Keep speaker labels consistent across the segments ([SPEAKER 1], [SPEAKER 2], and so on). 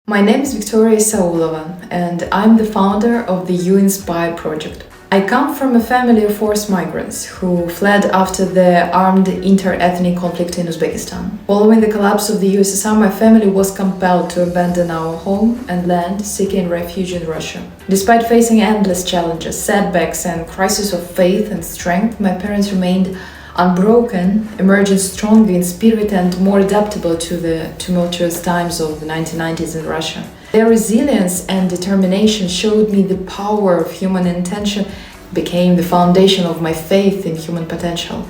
[SPEAKER 1] My name is Esaulova, and I'm the founder of the You Inspire project. I come from a family of forced migrants who fled after the armed inter-ethnic conflict in Uzbekistan. Following the collapse of the USSR, my family was compelled to abandon our home and land, seeking refuge in Russia. Despite facing endless challenges, setbacks, and crises of faith and strength, my parents remained unbroken, emerging stronger in spirit and more adaptable to the tumultuous times of the 1990s in Russia. Their resilience and determination showed me the power of human intention, became the foundation of my faith in human potential.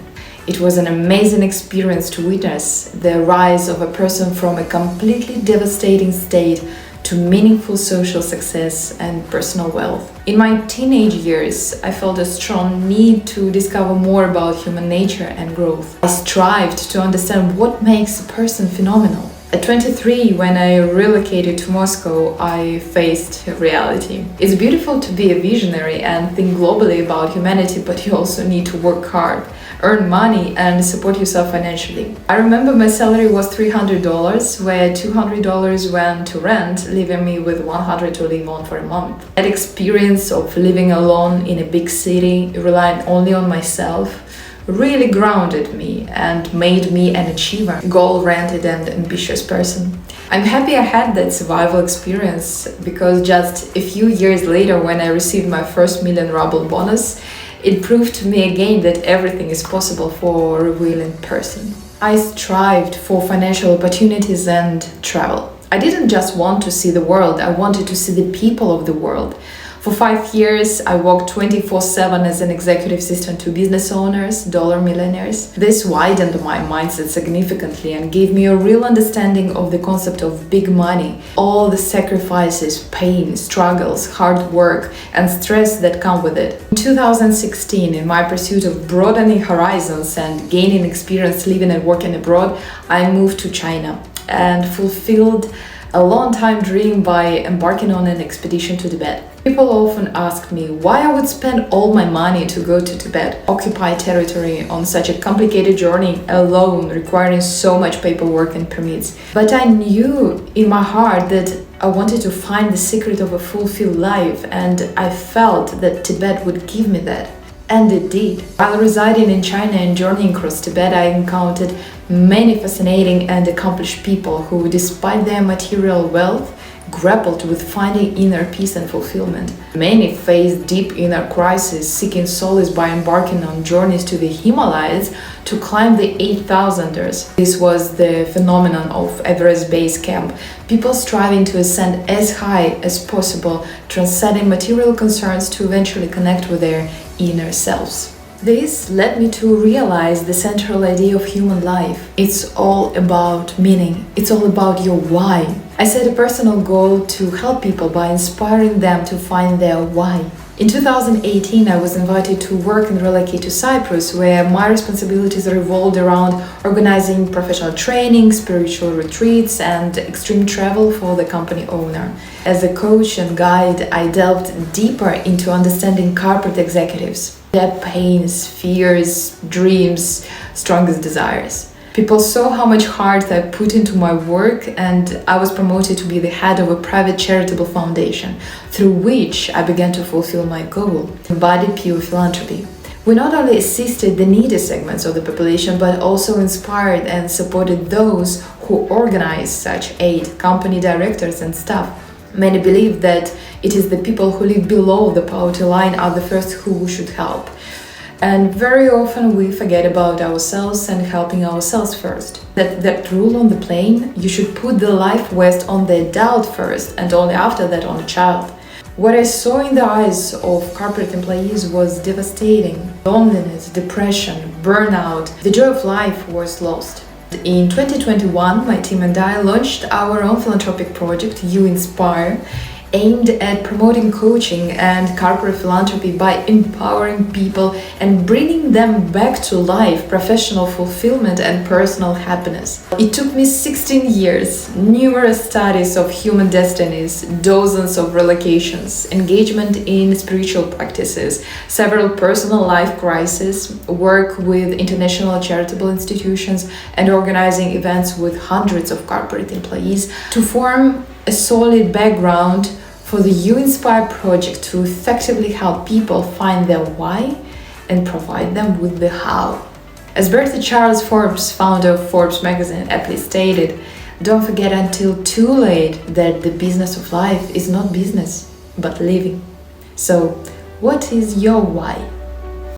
[SPEAKER 1] It was an amazing experience to witness the rise of a person from a completely devastating state to meaningful social success and personal wealth. In my teenage years, I felt a strong need to discover more about human nature and growth. I strived to understand what makes a person phenomenal. At 23, when I relocated to Moscow, I faced reality. It's beautiful to be a visionary and think globally about humanity, but you also need to work hard, earn money, and support yourself financially. I remember my salary was $300, where $200 went to rent, leaving me with $100 to live on for a month. That experience of living alone in a big city, relying only on myself, really grounded me and made me an achiever, goal-oriented and ambitious person. I'm happy I had that survival experience because just a few years later, when I received my first million ruble bonus, it proved to me again that everything is possible for a willing person. I strived for financial opportunities and travel. I didn't just want to see the world, I wanted to see the people of the world. For 5 years, I worked 24/7 as an executive assistant to business owners, dollar millionaires. This widened my mindset significantly and gave me a real understanding of the concept of big money, all the sacrifices, pain, struggles, hard work, and stress that come with it. In 2016, in my pursuit of broadening horizons and gaining experience living and working abroad, I moved to China and fulfilled a long-time dream by embarking on an expedition to Tibet. People often ask me why I would spend all my money to go to Tibet, occupy territory on such a complicated journey alone, requiring so much paperwork and permits. But I knew in my heart that I wanted to find the secret of a fulfilled life, and I felt that Tibet would give me that. And it did. While residing in China and journeying across Tibet, I encountered many fascinating and accomplished people who, despite their material wealth, grappled with finding inner peace and fulfillment. Many faced deep inner crises, seeking solace by embarking on journeys to the Himalayas to climb the 8,000ers. This was the phenomenon of Everest Base Camp, people striving to ascend as high as possible, transcending material concerns to eventually connect with their inner selves. This led me to realize the central idea of human life. It's all about meaning. It's all about your why. I set a personal goal to help people by inspiring them to find their why. In 2018, I was invited to work and relocate to Cyprus, where my responsibilities revolved around organizing professional training, spiritual retreats, and extreme travel for the company owner. As a coach and guide, I delved deeper into understanding corporate executives, their pains, fears, dreams, strongest desires. People saw how much heart I put into my work, and I was promoted to be the head of a private charitable foundation, through which I began to fulfill my goal, embody pure philanthropy. We not only assisted the needy segments of the population, but also inspired and supported those who organized such aid, company directors and staff. Many believe that it is the people who live below the poverty line are the first who we should help. And very often we forget about ourselves and helping ourselves first. That rule on the plane, you should put the life vest on the adult first and only after that on the child. What I saw in the eyes of corporate employees was devastating. Loneliness, depression, burnout, the joy of life was lost. In 2021, my team and I launched our own philanthropic project, You Inspire, aimed at promoting coaching and corporate philanthropy by empowering people and bringing them back to life, professional fulfillment and personal happiness. It took me 16 years, numerous studies of human destinies, dozens of relocations, engagement in spiritual practices, several personal life crises, work with international charitable institutions, and organizing events with hundreds of corporate employees to form a solid background for the You Inspire project to effectively help people find their why and provide them with the how. As Bertha Charles Forbes, founder of Forbes magazine, aptly stated, don't forget until too late that the business of life is not business, but living. So, what is your why?